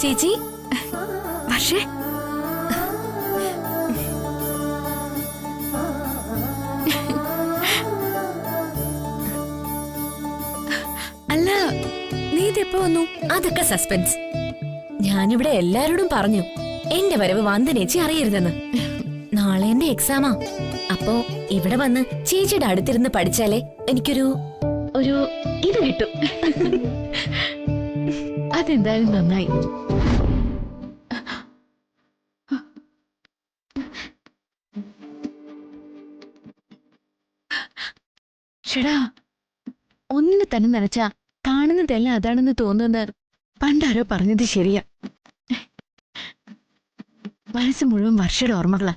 ചേച്ചി പക്ഷേ അല്ല നീ ഇതെപ്പോ വന്നു? അതൊക്കെ സസ്പെൻസ്. ഞാനിവിടെ എല്ലാരോടും പറഞ്ഞു എന്റെ വരവ് വന്ദനേച്ചി അറിയരുതെന്ന്. നാളെ എന്റെ എക്സാമാ. അപ്പോ ഇവിടെ വന്ന് ചേച്ചിയുടെ അടുത്തിരുന്ന് പഠിച്ചാലേ എനിക്കൊരു ഇത് കിട്ടും. അതെന്തായാലും നന്നായി. ഷെടാ, ഒന്നിനെ തന്നെ നനച്ചാ കാണുന്നതെല്ലാം അതാണെന്ന് തോന്നുന്ന പണ്ടാരോ പറഞ്ഞത് ശരിയാ. മനസ്സ് മുഴുവൻ വർഷയുടെ ഓർമ്മകളാ.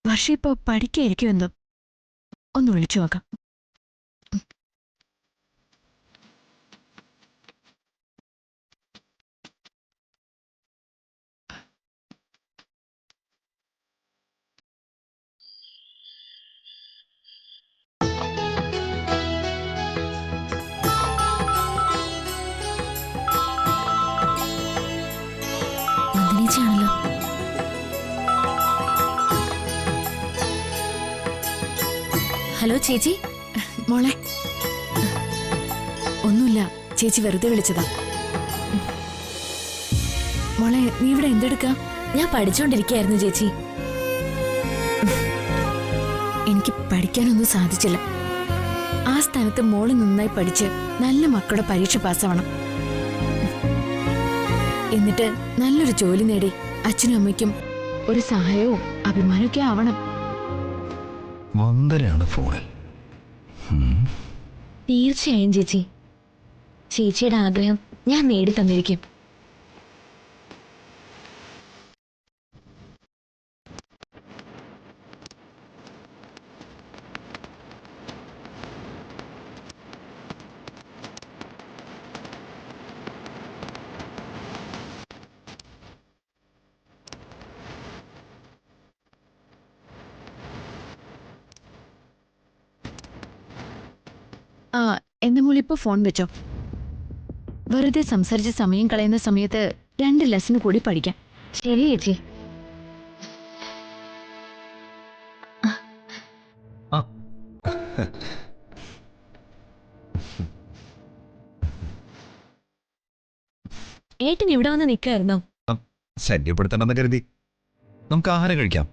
വർഷ ഇപ്പോ പഠിക്കായിരിക്കും എന്തോ. ഒന്ന് വിളിച്ചു നോക്കാം. വന്ദനേച്ചിയാണല്ലോ. ഹലോ ചേച്ചി. മോളെ, ഒന്നുമില്ല, ചേച്ചി വെറുതെ വിളിച്ചതാ. മോളെ, നീ ഇവിടെ എന്തെടുക്കാ? ഞാൻ പഠിച്ചോണ്ടിരിക്കായിരുന്നു ചേച്ചി. എനിക്ക് പഠിക്കാനൊന്നും സാധിച്ചില്ല. ആ സ്ഥാനത്ത് മോള് നന്നായി പഠിച്ച് നല്ല മക്കളുടെ പരീക്ഷ പാസ്സാവണം. എന്നിട്ട് നല്ലൊരു ജോലി നേടി അച്ഛനും അമ്മയ്ക്കും ഒരു സഹായവും അഭിമാനമൊക്കെ ആവണം. വന്ദനയാണ് ഫോണിൽ. തീർച്ചയായും ചേച്ചി. ചേച്ചിയുടെ ആഗ്രഹം ഞാൻ നേടി തന്നിരിക്കും. ആ, എന്റെ മോളിപ്പോ ഫോൺ വെച്ചോ. വെറുതെ സംസാരിച്ച് സമയം കളയുന്ന സമയത്ത് 2 ലെസൺ കൂടി പഠിക്കാം. ശരി ചേച്ചി. ഏട്ടൻ ഇവിടെ വന്ന് നിൽക്കായിരുന്നോ? ശല്യപ്പെടുത്തണമെന്ന് കരുതി. നമുക്ക് ആഹാരം കഴിക്കാം.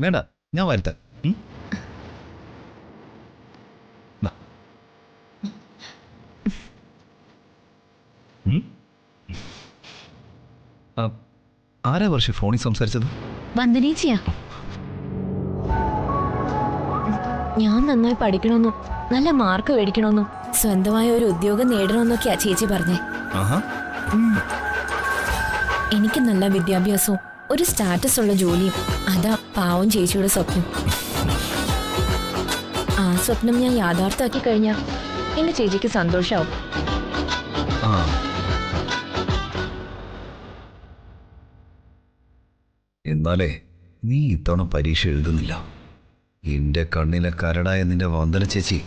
വേണ്ട, ഞാൻ വരുത്താം. ആരാ വർഷ ഫോണിൽ സംസാരിച്ചത്? വന്ദനേച്ചിയാ. ഞാൻ നന്നായി പഠിക്കണമെന്നും നല്ല മാർക്ക് മേടിക്കണമെന്നും സ്വന്തമായ ഒരു ഉദ്യോഗം നേടണമെന്നൊക്കെയാ ചേച്ചി പറഞ്ഞേ. എനിക്ക് നല്ല വിദ്യാഭ്യാസവും ഒരു സ്റ്റാറ്റസ് ഉള്ള ജോലിയും അതാ പാവം ചേച്ചിയുടെ സ്വപ്നം. ആ സ്വപ്നം ഞാൻ യാഥാർത്ഥ്യമാക്കി കഴിഞ്ഞാൽ എന്റെ ചേച്ചിക്ക് സന്തോഷാവും. എന്നാലേ നീ ഇത്തവണ പരീക്ഷ എഴുതുന്നില്ല. എന്റെ കണ്ണിലെ കരടായ നിന്റെ വന്ദന ചേച്ചി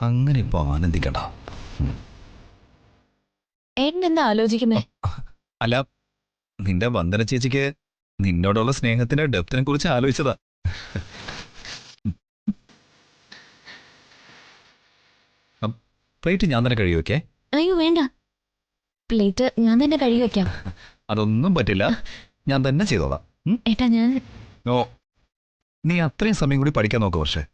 അങ്ങനെ ഇപ്പൊ ആനന്ദിക്കണ്ട. ഏട്ടൻ എന്താ ആലോചിക്കുന്നേ? അല്ല, നിന്റെ വന്ദന ചേച്ചിക്ക് നിന്നോടുള്ള സ്നേഹത്തിന്റെ ഡെപ്തിനെ കുറിച്ച് ആലോചിച്ചതാ. പ്ലേറ്റ് ഞാൻ തന്നെ കഴുകി വെക്കേ? അയ്യോ വേണ്ട, പ്ലേറ്റ് ഞാൻ തന്നെ കഴുകി വെക്കാം. അതൊന്നും പറ്റില്ല, ഞാൻ തന്നെ ചെയ്തോളാം. ഏട്ടാ ഞാൻ ഓ, നീ അത്രയും സമയം കൂടി പഠിക്കാൻ നോക്ക് പക്ഷേ.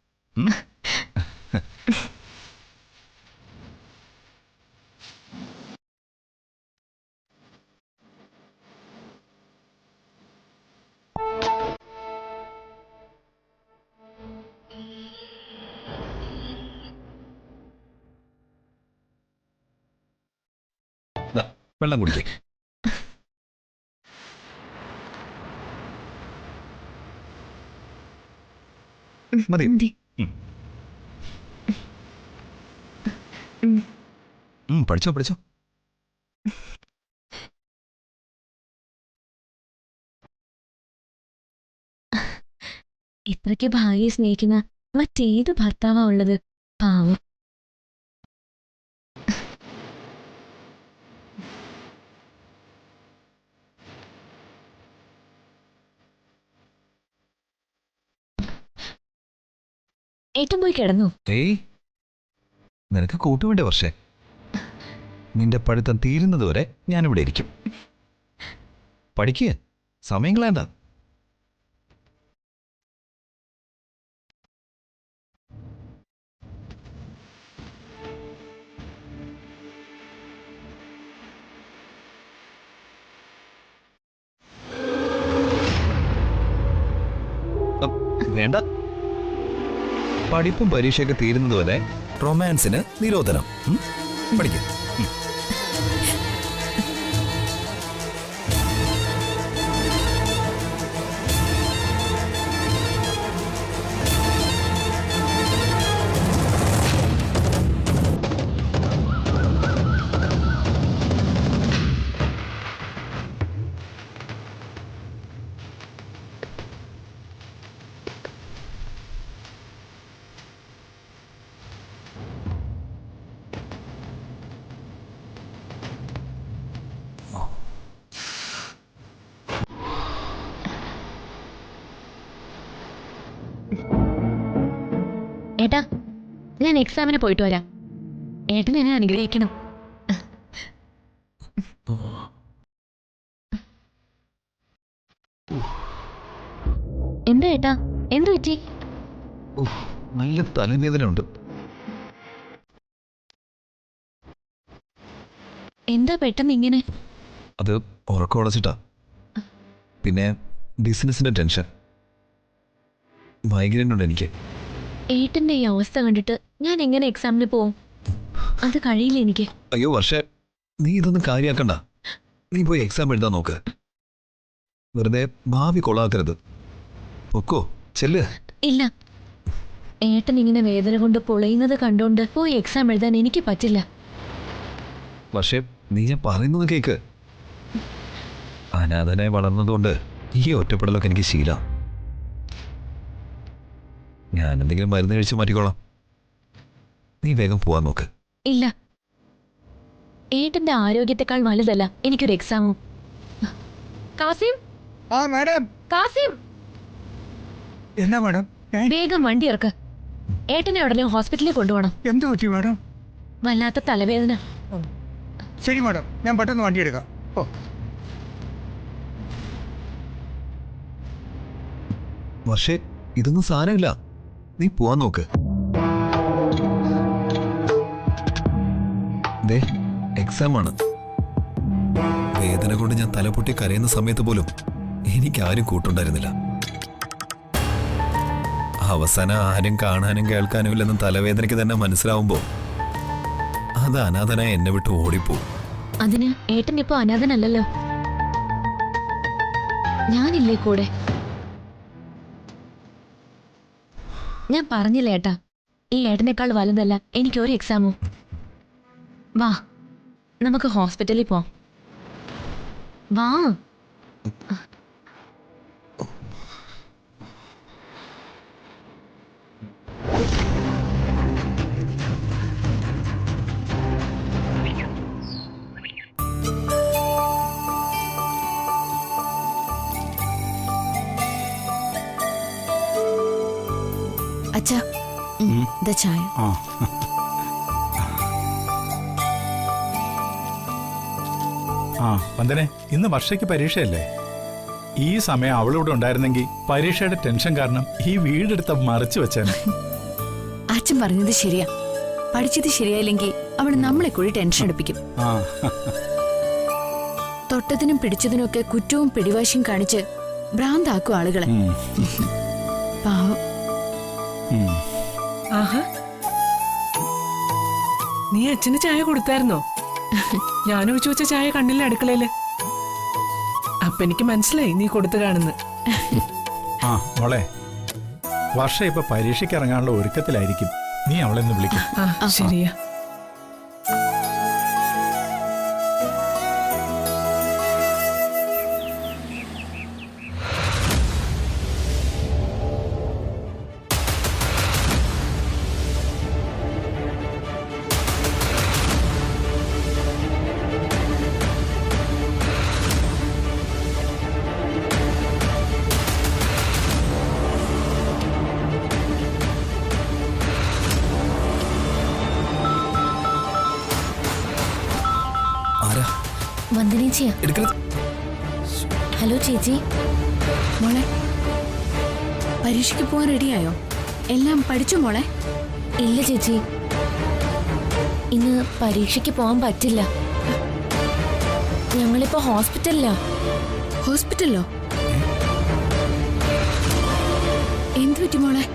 വെള്ളം കുടിക്കേ. മതി. പഠിച്ചോ പഠിച്ചോ. ഇത്രയ്ക്ക് ഭാര്യയെ സ്നേഹിക്കുന്ന മറ്റേത് ഭർത്താവാ ഉള്ളത്? പാവം. ഏട്ടൻ പോയി കിടന്നു. ഏയ്, നിനക്ക് കൂട്ടുവേണ്ടേ വർഷേ? നിന്റെ പഠിത്തം തീരുന്നതുവരെ ഞാനിവിടെ ഇരിക്കും. പഠിക്കുക, സമയം കളയണ്ട. വേണ്ട, പഠിപ്പും പരീക്ഷയൊക്കെ തീരുന്നതുവരെ റൊമാൻസിന് നിരോധനം. പഠിക്കും. ഏട്ടാ, ഞാൻ എക്സാമിന് പോയിട്ട് വരാം. ഏട്ടൻ എന്നെ അനുഗ്രഹിക്കണം. എന്താ ഏട്ടാ, എന്തു പറ്റി? നല്ല തലവേദനയുണ്ട്. എന്താ പെട്ടെന്ന് ഇങ്ങനെ? അത് ഉറക്കമുളച്ചിട്ടാ. പിന്നെ ബിസിനസിന്റെ ടെൻഷൻ. മൈഗ്രൈൻ ഉണ്ട് എനിക്ക്. ഏട്ടന്റെ ഈ അവസ്ഥ കണ്ടിട്ട് ഞാൻ എങ്ങനെ എക്സാമിന് പോവും? അത് കഴിയില്ല എനിക്ക്. അയ്യോ വർഷേ, നീ ഇതൊന്നും കാര്യാക്കണ്ട. നീ പോയി എക്സാം എഴുതാൻ നോക്ക്. വെറുതെ ഭാവി കൊള്ളാക്കരുത്. പൊക്കോ, ചെല്ല്. ഇല്ല, ഏട്ടൻ ഇങ്ങനെ വേദന കൊണ്ട് പൊളയുന്നത് കണ്ടോണ്ട് പോയി എക്സാം എഴുതാൻ എനിക്ക് പറ്റില്ല. പക്ഷേ നീ ഞാൻ പറയുന്നത് കേക്ക്. അനാഥനായി വളർന്നതുകൊണ്ട് ഈ ഒറ്റപ്പെടലൊക്കെ എനിക്ക് ശീലം. ഞാൻ എന്തെങ്കിലും മരുന്ന് കഴിച്ച് മാറ്റിക്കോളാം. നീ വേഗം പോവാൻ നോക്ക്. ഇല്ല, ഏട്ടന്റെ ആരോഗ്യത്തെക്കാൾ വലുതല്ല എനിക്കൊരു എക്സാമും. കാസിം, ആ മാഡം. കാസിം, എന്നാ മാഡം? വേഗം വണ്ടി ഇറക്ക്. ഏട്ടനെ ഉടനെ ഹോസ്പിറ്റലിൽ കൊണ്ടുപോകണം. എന്ത് പറ്റി മാഡം? വല്ലാത്ത തലവേദന. ശരി മാഡം, ഞാൻ പെട്ടെന്ന് വണ്ടി എടുക്കാം. ഓ, പക്ഷേ ഇതൊന്നും സാരമില്ല. നീ പോവാൻ നോക്ക്. ദേ, എക്സാമാണ്. വേദന കൊണ്ട് ഞാൻ തലപൊട്ടി കരയുന്ന സമയത്ത് പോലും എനിക്കാരും കൂട്ടുണ്ടായിരുന്നില്ല. അവസാനം ആരും കാണാനും കേൾക്കാനും ഇല്ലെന്ന് തലവേദനയ്ക്ക് തന്നെ മനസ്സിലാവുമ്പോ അത് അനാഥനായി എന്നെ വിട്ട് ഓടിപ്പോവും. അതിന് ഏട്ടൻ ഇപ്പൊ അനാഥനല്ലല്ലോ, ഞാനില്ലേ കൂടെ. ഞാൻ പറഞ്ഞില്ല ഏട്ടാ, ഈ ഏട്ടനേക്കാൾ വലുതല്ല എനിക്കൊരു എക്സാമും. വാ, നമുക്ക് ഹോസ്പിറ്റലിൽ പോവാം. വാ. അച്ഛാ, ദാ ചായ. വന്ദനെ, ഇന്ന് വർഷയ്ക്ക് പരീക്ഷയല്ലേ? ഈ സമയം അവളിവിടെ ഉണ്ടായിരുന്നെങ്കിൽ പരീക്ഷയുടെ ടെൻഷൻ കാരണം ഈ വീടെടുത്ത മറിച്ചു വെച്ചേനെ. അച്ഛൻ പറഞ്ഞത് ശരിയാ. പഠിച്ചത് ശരിയായില്ലെങ്കിൽ അവൾ നമ്മളെ കൂടി ടെൻഷൻ എടുപ്പിക്കും. തൊട്ടതിനും പിടിച്ചതിനൊക്കെ കുറ്റവും പിടിവാശിയും കാണിച്ച് ഭ്രാന്താക്കും ആളുകളെ. പാവം. ആഹാ, നീ അച്ഛന് ചായ കൊടുത്തായിരുന്നോ? ഞാൻ ഒഴിച്ചു വെച്ച ചായ കണ്ണില്ല അടുക്കളയില്. അപ്പൊ എനിക്ക് മനസ്സിലായി നീ കൊടുത്തു കാണുന്നു. മോളെ, വർഷ ഇപ്പൊ പരീക്ഷയ്ക്ക് ഇറങ്ങാനുള്ള ഒരുക്കത്തിലായിരിക്കും. നീ അവളെ ഒന്ന് വിളിക്കും. ശരിയാ. ചേച്ചിയാ. ഹലോ ചേച്ചി. മോളെ പരീക്ഷയ്ക്ക് പോകാൻ റെഡിയായോ? എല്ലാം പഠിച്ചു മോളെ? ഇല്ല ചേച്ചി, ഇന്ന് പരീക്ഷയ്ക്ക് പോകാൻ പറ്റില്ല. ഞങ്ങളിപ്പോ ഹോസ്പിറ്റലിലാ. ഹോസ്പിറ്റലിലോ? എന്തു പറ്റി മോളെ?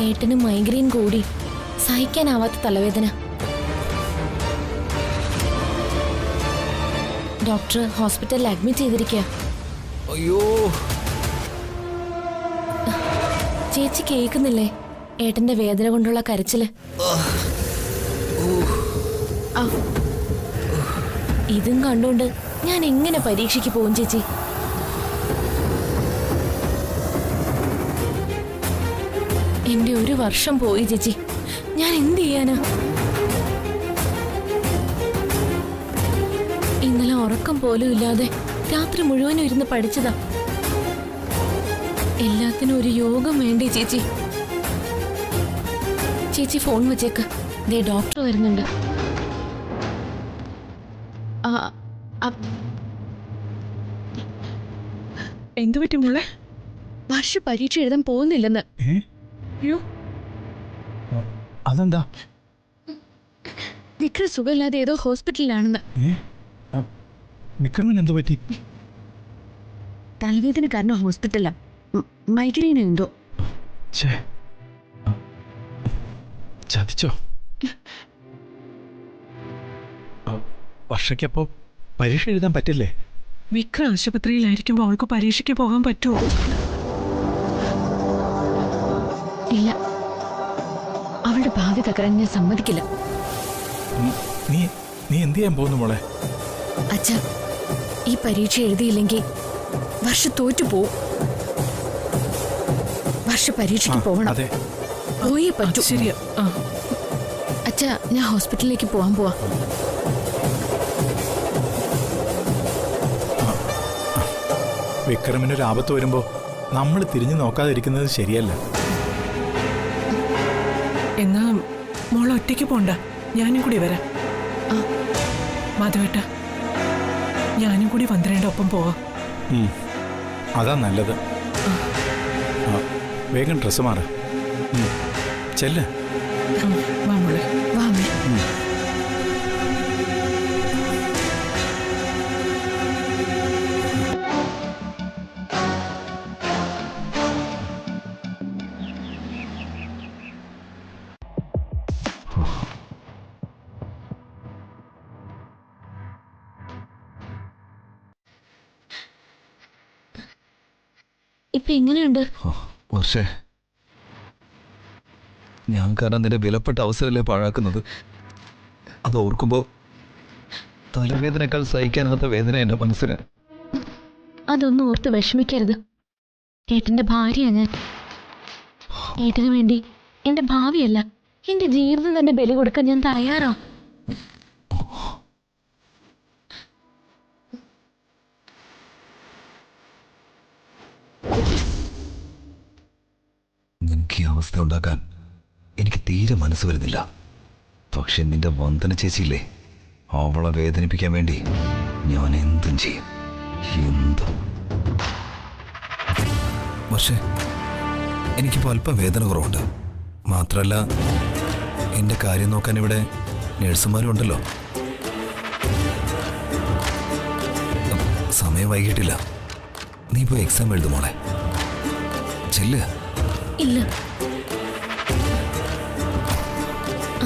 ഏട്ടന് മൈഗ്രെയിൻ കൂടി സഹിക്കാനാവാത്ത തലവേദന. ഡോക്ടർ ഹോസ്പിറ്റലിൽ അഡ്മിറ്റ് ചെയ്തിരിക്കുക. അയ്യോ, ചേച്ചി കേൾക്കുന്നില്ലേ ഏട്ടന്റെ വേദന കൊണ്ടുള്ള കരച്ചില്? ഇതും കണ്ടോണ്ട് ഞാൻ എങ്ങനെ പരീക്ഷയ്ക്ക് പോകും ചേച്ചി? എന്റെ ഒരു വർഷം പോയി ചേച്ചി, ഞാൻ എന്ത് ചെയ്യാനാ? ഇന്നലെ ഉറക്കം പോലും ഇല്ലാതെ രാത്രി മുഴുവനും ഇരുന്ന് പഠിച്ചതാ. എല്ലാത്തിനും ഒരു യോഗം വേണ്ടേ ചേച്ചി? ചേച്ചി ഫോൺ വെച്ചേക്ക്, ദേ ഡോക്ടർ വരുന്നുണ്ട്. എന്തു പറ്റി മോളെ? വർഷ പരീക്ഷ എഴുതാൻ പോകുന്നില്ലെന്ന്. അയ്യോ, അതെന്താ? വിക്രം സുഖമില്ലാതെ ഏതോ ഹോസ്പിറ്റലിലാണെന്ന്. വിക്രമൻ എന്തു പറ്റി? തലവേദന കാരണം ഹോസ്പിറ്റലാ. മൈഗ്രെയിൻ എന്തോ. ചതിച്ചോ? വർഷയ്ക്കപ്പോ പരീക്ഷ എഴുതാൻ പറ്റില്ലേ? വിക്രം ആശുപത്രിയിലായിരിക്കുമ്പോൾ അവൾക്ക് പരീക്ഷയ്ക്ക് പോകാൻ പറ്റുമോ? ഇല്ല, അവളുടെ ഭാവി തകരാൻ ഞാൻ സമ്മതിക്കില്ല. നീ എന്ത് ചെയ്യാൻ പോകുന്നു മോളെ? അച്ഛാ, ഈ പരീക്ഷ എഴുതിയില്ലെങ്കിൽ വർഷ തോറ്റു പോവും. വർഷ പരീക്ഷയ്ക്ക് പോകണം. അതെ, പോയേ പറ്റൂ. ശരിയാ. അച്ഛാ, ഞാൻ ഹോസ്പിറ്റലിലേക്ക് പോവാൻ പോവാ. വിക്രമിനൊരു ആപത്ത് വരുമ്പോ നമ്മൾ തിരിഞ്ഞു നോക്കാതിരിക്കുന്നത് ശരിയല്ല. എന്നാ മോളെ ഒറ്റയ്ക്ക് പോണ്ട, ഞാനും കൂടി വരാം. മാധവേട്ട, ഞാനും കൂടി വന്ദനയുടെ ഒപ്പം പോവാം. അതാ നല്ലത്. വേഗം ഡ്രസ്സ് മാറ്. ചെല്ല്. വാ മോളെ. വാ അമ്മേ. ഇപ്പൊ എങ്ങനെയുണ്ട്? വർഷേ, ഞാൻ കാരണം നിന്റെ വിലപ്പെട്ട അവസരമല്ലേ പാഴാക്കുന്നത്. അത് ഓർക്കുമ്പോ തലവേദനക്കാൾ സഹിക്കാനാത്ത വേദന എന്റെ മനസ്സിന്. അതൊന്നും ഓർത്ത് വിഷമിക്കരുത്. ഏട്ടന്റെ ഭാര്യയാ ഞാൻ. ഏട്ടന് വേണ്ടി എന്റെ ഭാവിയല്ല, എന്റെ ജീവിതം തന്നെ ബലി കൊടുക്കാൻ ഞാൻ തയ്യാറാ. നിനക്ക് ഈ അവസ്ഥ ഉണ്ടാക്കാൻ എനിക്ക് തീരെ മനസ്സ് വരുന്നില്ല. പക്ഷെ നിന്റെ വന്ദന ചേച്ചിയില്ലേ, അവളെ വേദനിപ്പിക്കാൻ വേണ്ടി ഞാൻ എന്തും ചെയ്യും. എന്തും. പക്ഷേ എനിക്കിപ്പോൾ അല്പം വേദന കുറവുണ്ട്. മാത്രമല്ല, എൻ്റെ കാര്യം നോക്കാൻ ഇവിടെ നഴ്സുമാരും ഉണ്ടല്ലോ. സമയം വൈകിട്ടില്ല. നീ പോയി എക്സാം എഴുതുമോളെ. ചെല്ല്. ഇല്ല,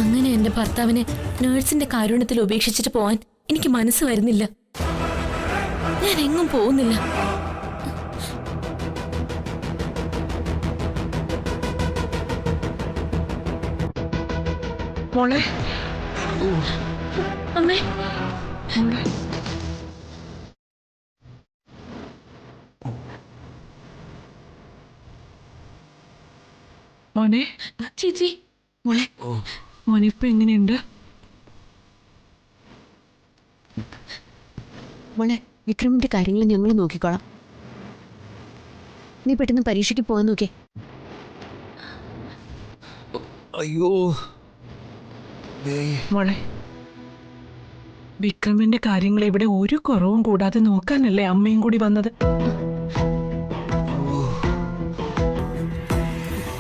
അങ്ങനെ എന്റെ ഭർത്താവിനെ നേഴ്സിന്റെ കാരുണ്യത്തിൽ ഉപേക്ഷിച്ചിട്ട് പോവാൻ എനിക്ക് മനസ്സ് വരുന്നില്ല. ഞാൻ എങ്ങും പോകുന്നില്ല. മോളെ, അമ്മേ, മോളെ. മോനെ, ചേച്ചി. മോളെ, മോനിപ്പോ എങ്ങനെയുണ്ട്? മോളെ, വിക്രമിന്റെ കാര്യങ്ങൾ ഞങ്ങൾ നോക്കിക്കോളാം. നീ പെട്ടെന്ന് പരീക്ഷയ്ക്ക് പോകാൻ നോക്കേ. അയ്യോ, മോളെ, വിക്രമിന്റെ കാര്യങ്ങൾ ഇവിടെ ഒരു കുറവും കൂടാതെ നോക്കാനല്ലേ അമ്മയും കൂടി വന്നത്.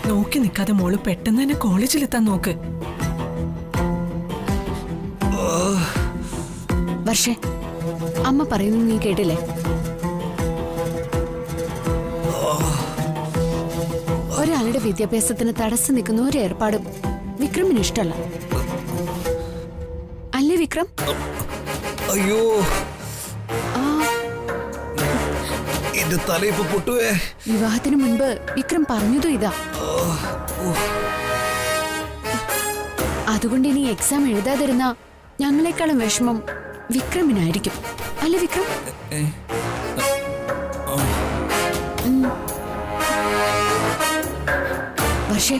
നോക്കി നിൽക്കാതെ മോള് പെട്ടെന്ന് തന്നെ കോളേജിലെത്താൻ നോക്ക്. വർഷേ, അമ്മ പറയുന്നത് നീ കേട്ടില്ലേ? ഒരാളുടെ വിദ്യാഭ്യാസത്തിന് തടസ്സം നിൽക്കുന്ന ഒരു ഏർപ്പാടും വിക്രമിന് ഇഷ്ടമല്ല. അല്ലേ വിക്രം? അയ്യോ, ആ, എന്റെ തലയിപ്പോ പൊട്ടുവേ. വിവാഹത്തിന് മുൻപ് വിക്രം പറഞ്ഞതും ഇതാ. അതുകൊണ്ട് ഇനി എക്സാം എഴുതാതിരുന്ന ഞങ്ങളെക്കാളും വിഷമം വിക്രമിനായിരിക്കും. അല്ലേ വിക്രം? പക്ഷേ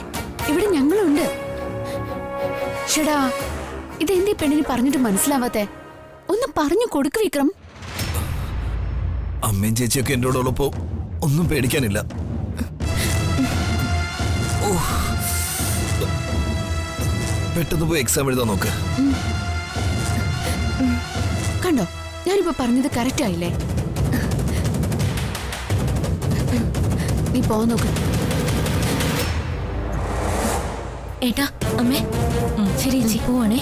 ഇവിടെ ഞങ്ങളുണ്ട്. ഷടാ, ഇതെന്തീ പെണ്ണിന് പറഞ്ഞിട്ട് മനസ്സിലാവാത്തെ? ഒന്ന് പറഞ്ഞു കൊടുക്ക് വിക്രം. അമ്മയും ചേച്ചിയൊക്കെ എന്നോടുള്ളപ്പോ ഒന്നും പേടിക്കാനില്ല. പെട്ടെന്ന് പോയി എക്സാം എഴുതാൻ നോക്ക്. കണ്ടോ, ഞാനിപ്പോ പറഞ്ഞത് കറക്റ്റ് ആയില്ലേ? നീ പോ നോക്ക്. ഏട്ടാ, അമ്മേ, ശരി ചേച്ചി, പോവാണേ.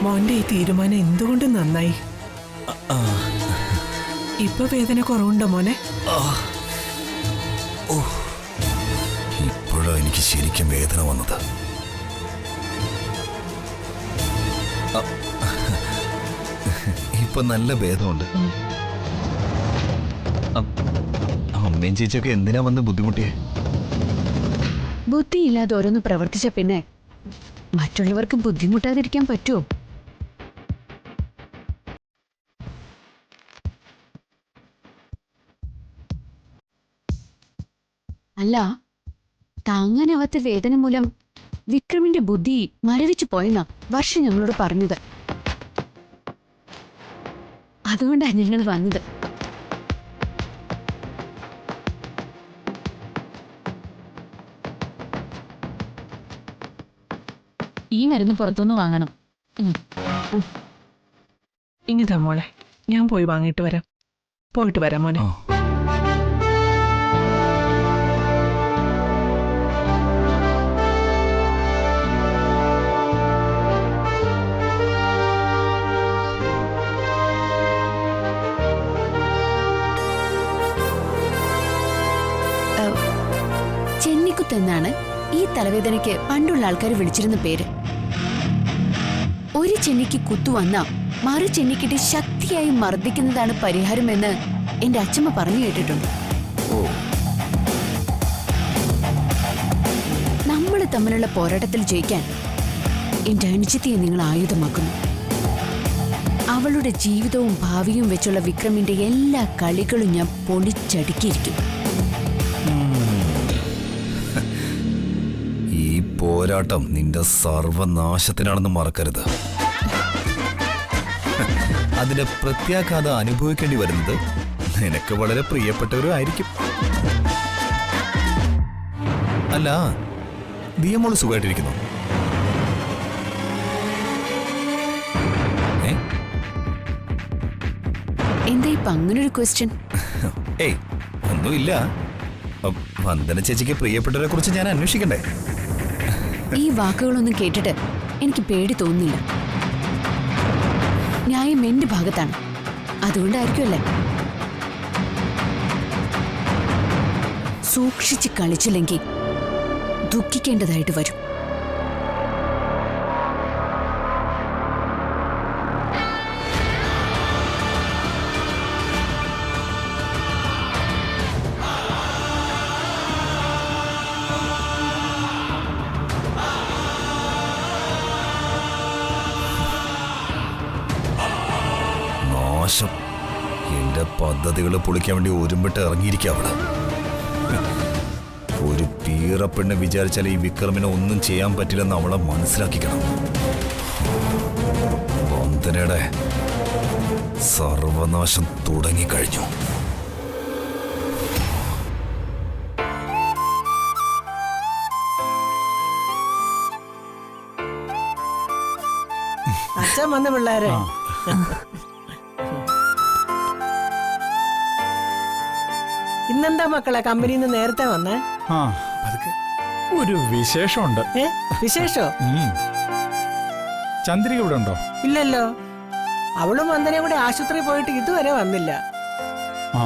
മോന്റെ ഈ തീരുമാനം എന്തുകൊണ്ടും നന്നായി. ഇപ്പൊ വേദന കുറവുണ്ടോ മോനെ? ഇപ്പോഴാ എനിക്ക് ശരിക്കും വേദന വന്നത്. ഇപ്പൊ നല്ല ഭേദമുണ്ട്. അമ്മയും ചേച്ചിയൊക്കെ എന്തിനാ വന്ന് ബുദ്ധിമുട്ടിയേ? ബുദ്ധിയില്ലാതെ ഓരോന്ന് പ്രവർത്തിച്ച പിന്നെ മറ്റുള്ളവർക്ക് ബുദ്ധിമുട്ടാതിരിക്കാൻ പറ്റുമോ? അല്ല, താങ്ങാനാവാത്ത വേദന മൂലം വിക്രമിന്റെ ബുദ്ധി മരവിച്ചു പോയെന്നാ വർഷം ഞങ്ങളോട് പറഞ്ഞത്. അതുകൊണ്ടാണ് ഞങ്ങൾ വന്നത്. ഈ മരുന്ന് പുറത്തുനിന്ന് വാങ്ങണം. ഇനിതാ മോളെ, ഞാൻ പോയി വാങ്ങിയിട്ട് വരാം. പോയിട്ട് വരാം മോനെ. ചെന്നിക്കുത്തെന്നാണ് ഈ തലവേദനയ്ക്ക് പണ്ടുള്ള ആൾക്കാർ വിളിച്ചിരുന്ന പേര്. ഒരു ചെന്നിക്ക് കുത്തുവന്ന മറു ചെന്നിക്കിട്ട് ശക്തിയായി മർദ്ദിക്കുന്നതാണ് പരിഹാരമെന്ന് എന്റെ അച്ഛമ്മ പറഞ്ഞു കേട്ടിട്ടുണ്ട്. നമ്മൾ തമ്മിലുള്ള പോരാട്ടത്തിൽ ജയിക്കാൻ എന്റെ അനുജത്തിയെ നിങ്ങൾ ആയുധമാക്കുന്നു. അവളുടെ ജീവിതവും ഭാവിയും വെച്ചുള്ള വിക്രമിന്റെ എല്ലാ കളികളും ഞാൻ പൊളിച്ചടുക്കിയിരിക്കും. ഈ പോരാട്ടം നിന്റെ സർവനാശത്തിനാണെന്ന് മറക്കരുത്. അതിന്റെ പ്രത്യാഘാതം അനുഭവിക്കേണ്ടി വരുന്നത് നിനക്ക് വളരെ പ്രിയപ്പെട്ടവരും ആയിരിക്കും. അല്ല, ദിയമോള് സുഖമായിട്ടിരിക്കുന്നു? എന്താ ഇപ്പൊ അങ്ങനൊരു ക്വസ്റ്റ്യൻ? ഏയ്, ഒന്നുമില്ല. വന്ദന ചേച്ചിക്ക് പ്രിയപ്പെട്ടവരെ കുറിച്ച് ഞാൻ അന്വേഷിക്കണ്ടേ? ഈ വാക്കുകളൊന്നും കേട്ടിട്ട് എനിക്ക് പേടി തോന്നുന്നില്ല. ന്യായം എന്റെ ഭാഗത്താണ്. അതുകൊണ്ടായിരിക്കുമല്ലേ? സൂക്ഷിച്ച് കളിച്ചില്ലെങ്കിൽ ദുഃഖിക്കേണ്ടതായിട്ട് വരും. നാശം. എന്റെ പദ്ധതികൾ പൊളിക്കാൻ വേണ്ടി ഒരുമ്പിട്ട് ഇറങ്ങിയിരിക്കുക അവള്. ഒരു പീറപ്പെണ്ണ് വിചാരിച്ചാൽ ഈ വിക്രമിനെ ഒന്നും ചെയ്യാൻ പറ്റില്ലെന്ന് അവളെ മനസ്സിലാക്കിക്കണം. വന്ദനയുടെ സർവനാശം തുടങ്ങിക്കഴിഞ്ഞു. അച്ഛൻ വന്ന പിള്ളേരെ ഇന്നെന്താ മക്കളെ കമ്പനിയിൽ നിന്ന് നേരത്തെ വന്നേ? ആ പതുക്കെ. ഒരു വിശേഷമുണ്ട്. വിശേഷോ? ചന്ദ്രിക ഇവിടെ ഉണ്ടോ? ഇല്ലല്ലോ. അവളും വന്ദനയും കൂടെ ആശുപത്രി പോയിട്ട് ഇതുവരെ വന്നില്ല. ആ,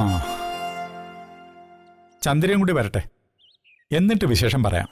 ചന്ദ്രയും കൂടി വരട്ടെ, എന്നിട്ട് വിശേഷം പറയാം.